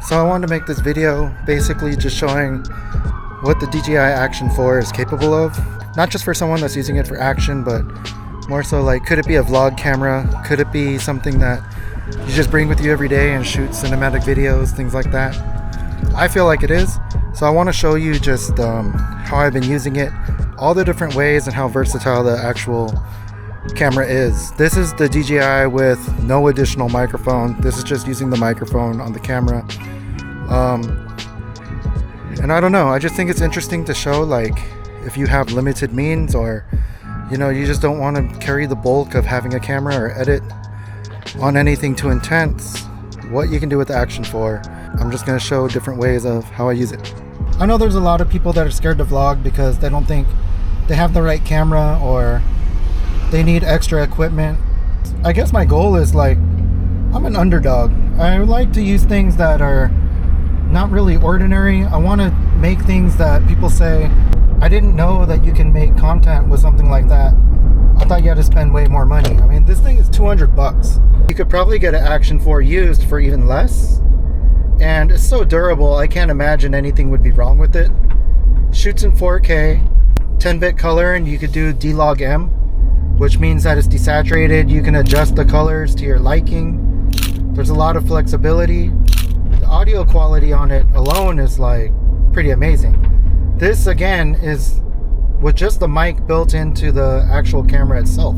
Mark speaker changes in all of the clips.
Speaker 1: So I wanted to make this video basically just showing what the DJI Action 4 is capable of. Not just for someone that's using it for action, but more so like, could it be a vlog camera? Could it be something that you just bring with you every day and shoot cinematic videos, things like that? I feel like it is. So I want to show you just how I've been using it, all the different ways, and how versatile the actual camera is. This is the DJI with no additional microphone. This is just using the microphone on the camera. And I don't know, I just think it's interesting to show, like, if you have limited means, or you know, you just don't want to carry the bulk of having a camera or edit on anything too intense, what you can do with the Action 4. I'm just going to show different ways of how I use it. I know there's a lot of people that are scared to vlog because they don't think they have the right camera or they need extra equipment. I guess my goal is, like, I'm an underdog. I like to use things that are not really ordinary. I want to make things that people say, I didn't know that you can make content with something like that. I thought you had to spend way more money. I mean, this thing is 200 bucks. You could probably get an Action 4 used for even less. And it's so durable, I can't imagine anything would be wrong with it. Shoots in 4K, 10-bit color, and you could do Dlog M, which means that it's desaturated. You can adjust the colors to your liking. There's a lot of flexibility. The audio quality on it alone is like pretty amazing. This again is with just the mic built into the actual camera itself.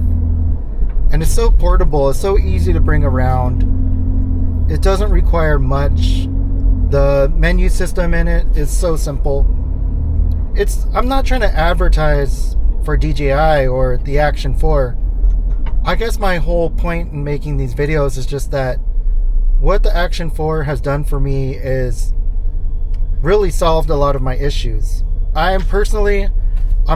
Speaker 1: And it's so portable, it's so easy to bring around. It doesn't require much. The menu system in it is so simple. I'm not trying to advertise for DJI or the Action 4. I guess my whole point in making these videos is just that what the Action 4 has done for me is really solved a lot of my issues. I'm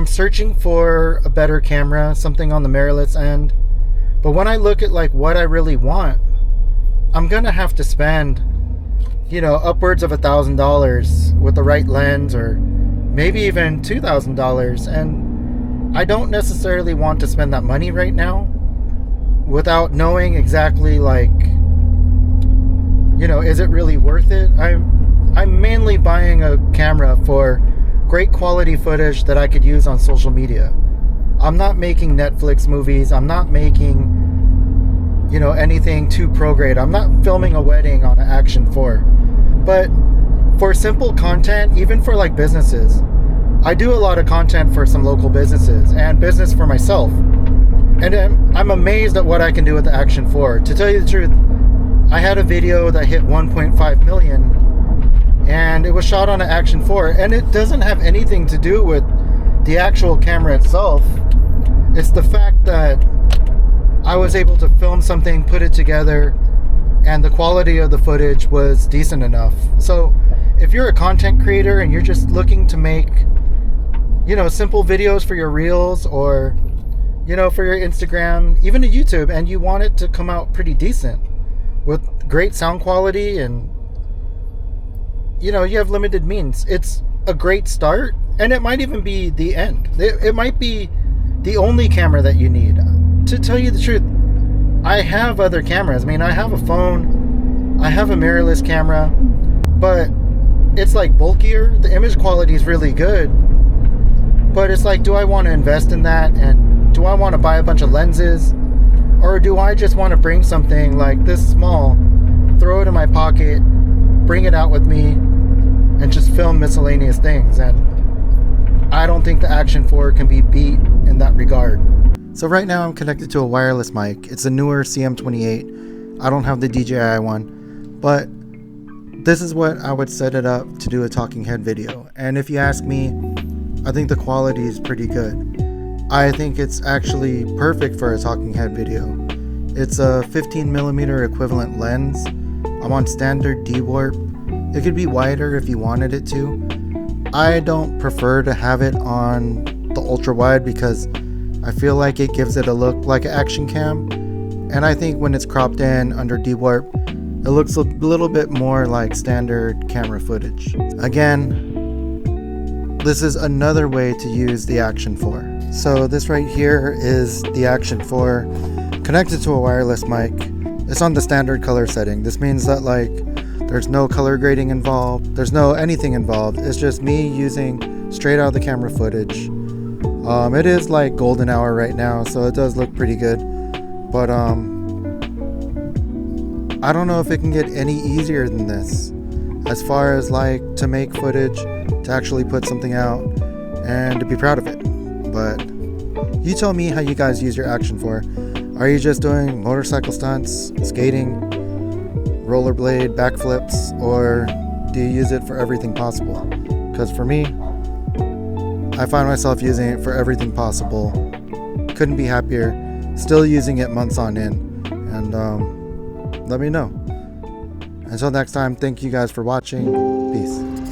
Speaker 1: searching for a better camera, something on the mirrorless end. But when I look at like what I really want, I'm gonna have to spend, you know, upwards of $1,000 with the right lens, or maybe even $2,000. And I don't necessarily want to spend that money right now without knowing exactly, like, you know, is it really worth it? I'm mainly buying a camera for great quality footage that I could use on social media. I'm not making Netflix movies. I'm not making, you know, anything too pro grade. I'm not filming a wedding on an Action 4. But for simple content, even for like businesses, I do a lot of content for some local businesses and business for myself. And I'm amazed at what I can do with the Action 4. To tell you the truth, I had a video that hit 1.5 million and it was shot on an Action 4, and it doesn't have anything to do with the actual camera itself. It's the fact that I was able to film something, put it together, and the quality of the footage was decent enough. So if you're a content creator and you're just looking to make, you know, simple videos for your reels, or, you know, for your Instagram, even to YouTube, and you want it to come out pretty decent with great sound quality, and, you know, you have limited means, it's a great start. And it might even be the end. It might be the only camera that you need. To tell you the truth, I have other cameras. I mean, I have a phone, I have a mirrorless camera, but it's like bulkier. The image quality is really good, but it's like, do I want to invest in that? And do I want to buy a bunch of lenses? Or do I just want to bring something like this small, throw it in my pocket, bring it out with me, and just film miscellaneous things? And I don't think the Action 4 can be beat in that regard. So right now I'm connected to a wireless mic. It's a newer CM28. I don't have the DJI one, but this is what I would set it up to do a talking head video. And if you ask me, I think the quality is pretty good. I think it's actually perfect for a talking head video. It's a 15mm equivalent lens. I'm on standard D-warp. It could be wider if you wanted it to. I don't prefer to have it on the ultra wide because I feel like it gives it a look like an action cam. And I think when it's cropped in under D-warp, it looks a little bit more like standard camera footage. Again, this is another way to use the Action 4. So this right here is the Action 4 connected to a wireless mic. It's on the standard color setting. This means that, like, There's no color grading involved. There's no anything involved. It's just me using straight out of the camera footage. It is like golden hour right now, so it does look pretty good. But I don't know if it can get any easier than this, as far as like to make footage, to actually put something out, and to be proud of it. But you tell me how you guys use your Action for. Are you just doing motorcycle stunts, skating, rollerblade, backflips, or do you use it for everything possible? Because for me, I find myself using it for everything possible. Couldn't be happier. Still using it months on end. And let me know. Until next time, thank you guys for watching. Peace.